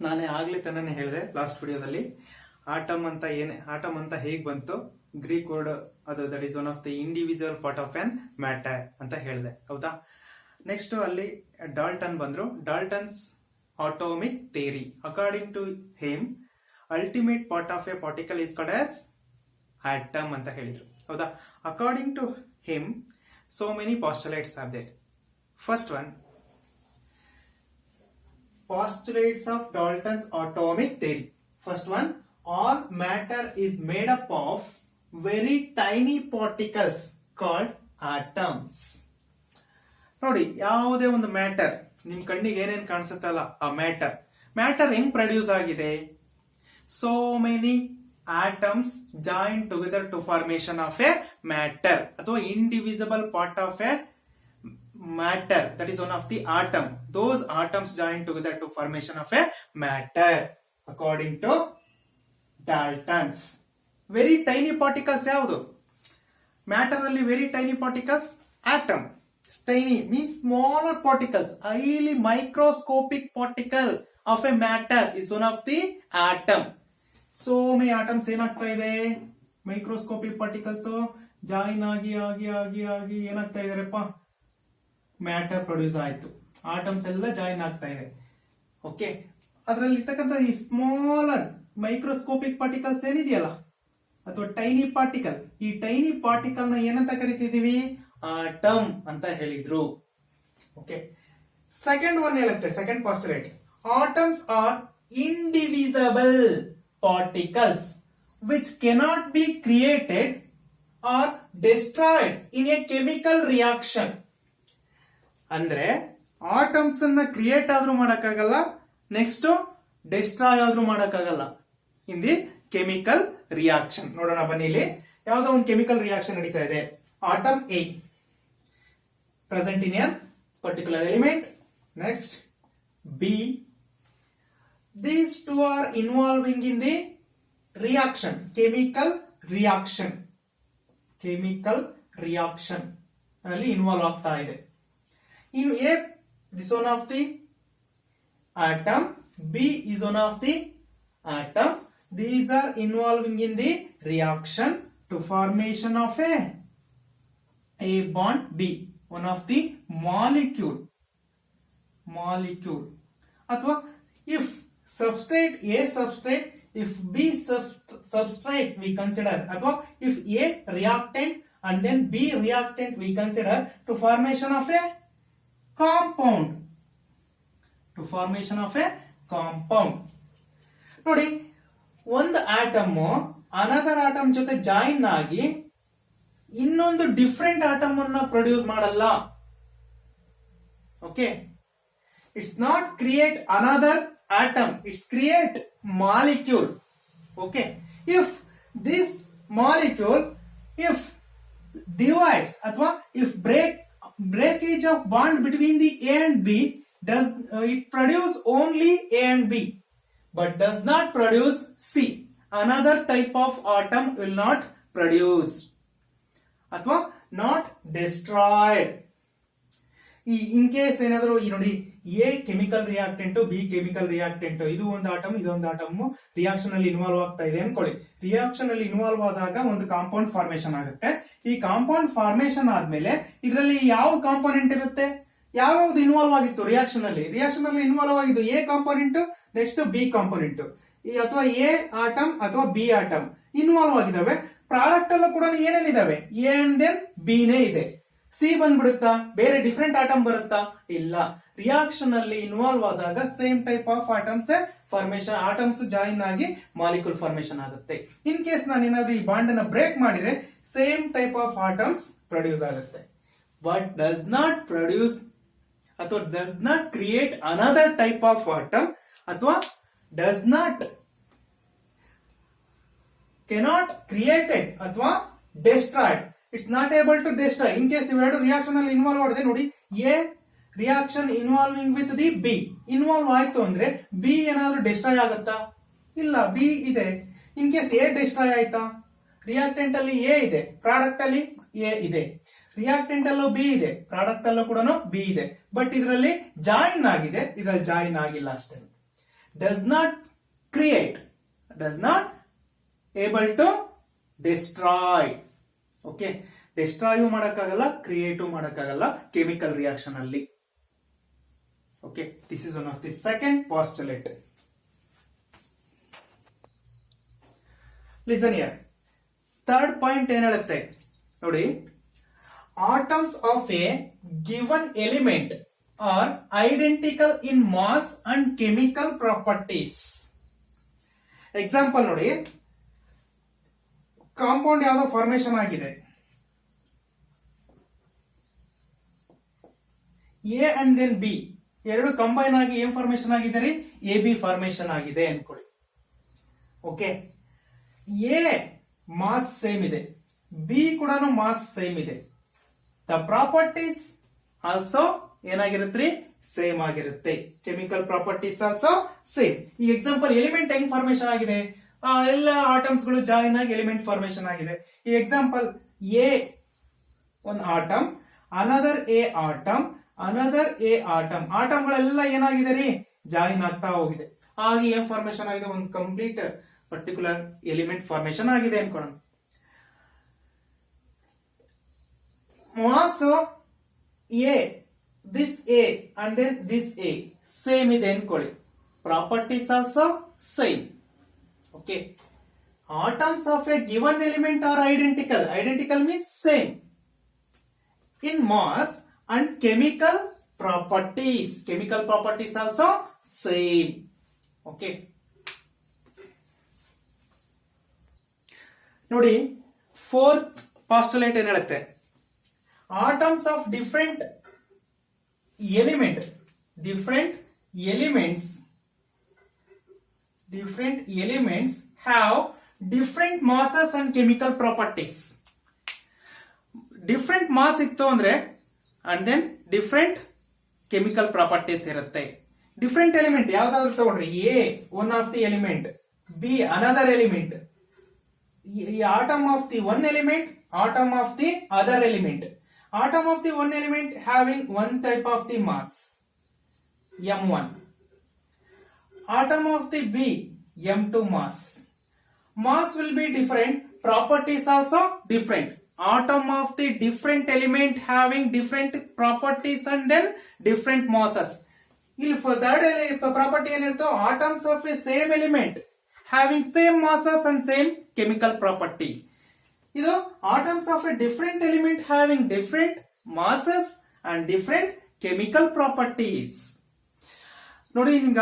ನಾನೇ ಆಗ್ಲೇ ತಾನೇ ಹೇಳಿದೆ ಲಾಸ್ಟ್ ವಿಡಿಯೋದಲ್ಲಿ ಆಟಮ್ ಅಂತ ಹೇಗೆ ಬಂತು, ಗ್ರೀಕ್ ವರ್ಡ್ ಅದು that is one of the individual part of an matter ಅಂತ ಹೇಳಿದೆ, ಹೌದಾ. ನೆಕ್ಸ್ಟ್ ಅಲ್ಲಿ ಡಾಲ್ಟನ್ ಬಂದ್ರು. Dalton's atomic theory, according to him ultimate part of a particle is called as atom ಅಂತ ಹೇಳಿದ್ರು, ಹೌದಾ. According to him so many postulates are there. First one, postulates of Dalton's atomic theory. First one, all matter is made up of very tiny particles called atoms. ನೋಡಿ, ಯಾವುದೇ ಒಂದು matter ನಿಮ್ ಕಣ್ಣಿಗೆ ಏನೇನ್ ಕಾಣಿಸುತ್ತಲ್ಲ ಆ ಮ್ಯಾಟರ್ ಹೆಂಗ್ ಪ್ರೊಡ್ಯೂಸ್ ಆಗಿದೆ, so many atoms join together to formation of a matter ಅಥವಾ indivisible part of a matter, that is one of the atom. Those atoms join together to formation of a matter according to Dalton's. Very tiny particles ಯಾವುದು? Matter ಅಲ್ಲಿ very tiny particles atom. Tiny means smaller particles, highly microscopic particle of a matter is one of the atom. So May atoms ಏನಾಗ್ತಾ ಇದೆ, microscopic particles join ಆಗಿ ಆಗಿ ಆಗಿ ಆಗಿ ಏನಾಗ್ತಾ ಇದಾರೆಪ್ಪ, matter produce ಆಯ್ತು. ಆಟಮ್ಸ್ ಎಲ್ಲ ಜಾಯಿನ್ ಆಗ್ತಾ ಇದೆ. ಓಕೆ, ಅದರಲ್ಲಿ ಇರ್ತಕ್ಕಂಥ ಈ ಸ್ಮಾಲರ್ ಮೈಕ್ರೋಸ್ಕೋಪಿಕ್ ಪಾರ್ಟಿಕಲ್ಸ್ ಏನಿದೆಯಲ್ಲ ಅಥವಾ ಟೈನಿ ಪಾರ್ಟಿಕಲ್, ಈ ಟೈನಿ ಪಾರ್ಟಿಕಲ್ ನ ಏನಂತ ಕರಿತಿದೀವಿ, ಆಟಮ್ ಅಂತ ಹೇಳಿದ್ರು. ಓಕೆ, ಸೆಕೆಂಡ್ ಒನ್ ಹೇಳುತ್ತೆ, second postulate, atoms R indivisible particles which cannot be created or destroyed in a chemical reaction. ಅಂದ್ರೆ ಆಟಮ್ಸ್ ಅನ್ನ ಕ್ರಿಯೇಟ್ ಆದ್ರೂ ಮಾಡಕ್ಕಾಗಲ್ಲ, ನೆಕ್ಸ್ಟ್ ಡಿಸ್ಟ್ರಾಯ್ ಆದ್ರೂ ಮಾಡಕ್ಕಾಗಲ್ಲ ಇನ್ ದಿ ಕೆಮಿಕಲ್ ರಿಯಾಕ್ಷನ್. ನೋಡೋಣ ಬನ್ನಿ, ಇಲ್ಲಿ ಯಾವ್ದೋ ಒಂದು ಕೆಮಿಕಲ್ ರಿಯಾಕ್ಷನ್ ನಡೀತಾ ಇದೆ. Atom A present in a particular element, next B. These two are involving in the reaction, chemical reaction ಅಲ್ಲಿ ಇನ್ವಾಲ್ವ್ ಆಗ್ತಾ ಇದೆ. In A, this one of the atom, B is one of the atom. These are involving in the reaction to formation of A bond B, one of the molecule. ಅಥವಾ if substrate A substrate, if B substrate we consider, ಅಥವಾ if A reactant and then B reactant we consider to formation of a compound. ನೋಡಿ, ಒಂದು atom another atom ಜೊತೆ join ಆಗಿ ಇನ್ನೊಂದು different atom ಅನ್ನ produce ಮಾಡಲ್ಲ. Okay, it's not create another atom, it's create molecule. Okay, if this molecule if divides athwa if breakage of bond between the A and B does it produce only A and B but does not produce C, another type of atom will not produce athwa not destroyed. In case ಏನಾದ್ರು ನೋಡಿ, A chemical reactant, B chemical reactant, ಇದು ಒಂದು atom ಇದೊಂದು atom reaction ಅಲ್ಲಿ involve ಆಗ್ತಾ ಇದೆ ಅನ್ಕೊಳ್ಳಿ. Reaction ಅಲ್ಲಿ ಇನ್ವಾಲ್ವ್ ಆದಾಗ ಒಂದು ಕಾಂಪೌಂಡ್ ಫಾರ್ಮೇಶನ್ ಆಗುತ್ತೆ. ಈ ಕಾಂಪೌಂಡ್ ಫಾರ್ಮೇಶನ್ ಆದ್ಮೇಲೆ ಇದರಲ್ಲಿ ಯಾವ ಕಾಂಪೋನೆಂಟ್ ಇರುತ್ತೆ, ಯಾವ್ಯಾವ್ದು ಇನ್ವಾಲ್ವ್ ಆಗಿತ್ತು ರಿಯಾಕ್ಷನ್ ಅಲ್ಲಿ ಇನ್ವಾಲ್ವ್ ಆಗಿದ್ದು A component, next B component, ಅಥವಾ ಎ ಆಟಮ್ ಅಥವಾ ಬಿ ಆಟಮ್ ಇನ್ವಾಲ್ವ್ ಆಗಿದಾವೆ. ಪ್ರಾಡಕ್ಟ್ ಅಲ್ಲೂ ಕೂಡ ಏನೇನಿದಾವೆ, ಎ ಅಂಡ್ ದೆನ್ ಬಿ ನೇ ಇದೆ. ಸಿ ಬಂದ್ಬಿಡುತ್ತಾ, ಬೇರೆ ಡಿಫರೆಂಟ್ ಆಟಮ್ ಬರುತ್ತಾ? ಇಲ್ಲ. ರಿಯಾಕ್ಷನ್ ಅಲ್ಲಿ ಇನ್ವಾಲ್ವ್ ಆದಾಗ same type of atoms join ಆಗಿ ಮಾಲಿಕ್ಯೂಲ್ ಫಾರ್ಮೇಶನ್ ಆಗುತ್ತೆ. ಇನ್ ಕೇಸ್ ನಾನು ಏನಾದ್ರೂ ಈ ಬಾಂಡ್ ಅನ್ನ ಬ್ರೇಕ್ ಮಾಡಿದ್ರೆ same type of atoms produce ಆಗುತ್ತೆ, ಬಟ್ ಡಸ್ ನಾಟ್ ಪ್ರೊಡ್ಯೂಸ್ ಅಥವಾ does not create another type of atom ಅಥವಾ ಡಸ್ ನಾಟ್ ಕೆನಾಟ್ ಕ್ರಿಯೇಟೆಡ್ ಅಥವಾ destroyed. It's not able to destroy. In case ಇವೆರಡು ರಿಯಾಕ್ಷನ್ ಅಲ್ಲಿ involve ಆಗಿದೆ ನೋಡಿ, A reaction involving with the B involve ಆಯ್ತು ಅಂದ್ರೆ B ಏನಾದ್ರೂ ಡೆಸ್ಟ್ರಾಯ್ ಆಗುತ್ತಾ? ಇಲ್ಲ, ಬಿ ಇದೆ. ಇನ್ ಕೇಸ್ ಎ ಡೆಸ್ಟ್ರಾಯ್ ಆಯ್ತಾ? ರಿಯಾಕ್ಟೆಂಟ್ ಅಲ್ಲಿ ಎ ಇದೆ, ಪ್ರಾಡಕ್ಟ್ ಅಲ್ಲಿ ಎ ಇದೆ. ರಿಯಾಕ್ಟೆಂಟ್ ಅಲ್ಲೂ ಬಿ ಇದೆ, ಪ್ರಾಡಕ್ಟ್ ಅಲ್ಲೂ ಕೂಡ ಬಿ ಇದೆ. ಬಟ್ ಇದರಲ್ಲಿ ಜಾಯಿನ್ ಆಗಿದೆ, ಇದರಲ್ಲಿ ಜಾಯಿನ್ ಆಗಿಲ್ಲ ಅಷ್ಟೇ. does not create, does not able to destroy. Okay, destroy ಮಾಡಕ್ಕಾಗಲ್ಲ, ಕ್ರಿಯೇಟ್ ಮಾಡಕ್ಕಾಗಲ್ಲ ಕೆಮಿಕಲ್ ರಿಯಾಕ್ಷನ್ ಅಲ್ಲಿ. Okay, this is one of the second postulate. Listen here. Third point ಏನ್ ಹೇಳುತ್ತೆ ನೋಡಿ, atoms of a given element are identical in mass and chemical properties. Example ನೋಡಿ, compound ಯಾವ್ದೋ formation ಆಗಿದೆ, A and then B ಎರಡು combine ಆಗಿ ಏನ್ formation ಆಗಿದೆ ರೀ, ಎ ಬಿ ಫಾರ್ಮೇಶನ್ ಆಗಿದೆ ಅನ್ಕೊಳ್ಳಿ. ಓಕೆ, ಎ ಮಾಸ್ ಸೇಮ್ ಇದೆ, ಬಿ ಕೂಡ ಮಾಸ್ ಸೇಮ್ ಇದೆ, ದ ಪ್ರಾಪರ್ಟೀಸ್ ಆಲ್ಸೋ ಏನಾಗಿರುತ್ತೆ, ಸೇಮ್ ಆಗಿರುತ್ತೆ. Chemical properties also same. ಈ ಎಕ್ಸಾಂಪಲ್ ಎಲಿಮೆಂಟ್ ಹೆಂಗ್ ಫಾರ್ಮೇಶನ್ ಆಗಿದೆ, ಎಲ್ಲ ಆಟಮ್ಸ್ ಗಳು ಜಾಯಿನ್ ಆಗಿ ಎಲಿಮೆಂಟ್ ಫಾರ್ಮೇಶನ್ ಆಗಿದೆ. ಈ ಎಕ್ಸಾಂಪಲ್ ಎ ಒಂದು atom, another A atom, another A atom, atom ಗಳೆಲ್ಲ ಏನಾಗಿದೆ ರೀ, ಜಾಯಿನ್ ಆಗ್ತಾ ಹೋಗಿದೆ. ಹಾಗೆ ಏನ್ ಫಾರ್ಮೇಶನ್ ಆಗಿದೆ, ಒಂದು ಕಂಪ್ಲೀಟ್ ಪರ್ಟಿಕ್ಯುಲರ್ ಎಲಿಮೆಂಟ್ ಫಾರ್ಮೇಶನ್ ಆಗಿದೆ ಅನ್ಕೊಳ್ಳೋಣ. Mass A, this A and then this A same ಇದೆ ಅನ್ಕೊಳ್ಳಿ, properties also same. Okay, atoms of a given element are identical. Identical means same in mass and chemical properties. Chemical properties also same. Okay. ನೋಡಿ, fourth postulate ಏನ್ ಹೇಳುತ್ತೆ, atoms of different elements have different masses and chemical properties. Different mass ಇತ್ತು ಅಂದ್ರೆ and then different chemical properties ಇರುತ್ತೆ. Different element ಯಾವ್ದಾದ್ರು ತಗೊಂಡ್ರಿ, A one of the element, B another element, atom of the one element, atom of the other element. Atom of the one element having one type of the mass, M1. Atom of the B, M2 mass. Mass will be different, properties also different. Atom of the different element having different properties and then different masses. If third property ಏನಿರ್ತೋ, atoms of a same element having same masses and same chemical property. ಇದು atoms of a different element having different masses and different chemical properties. ನೋಡಿ,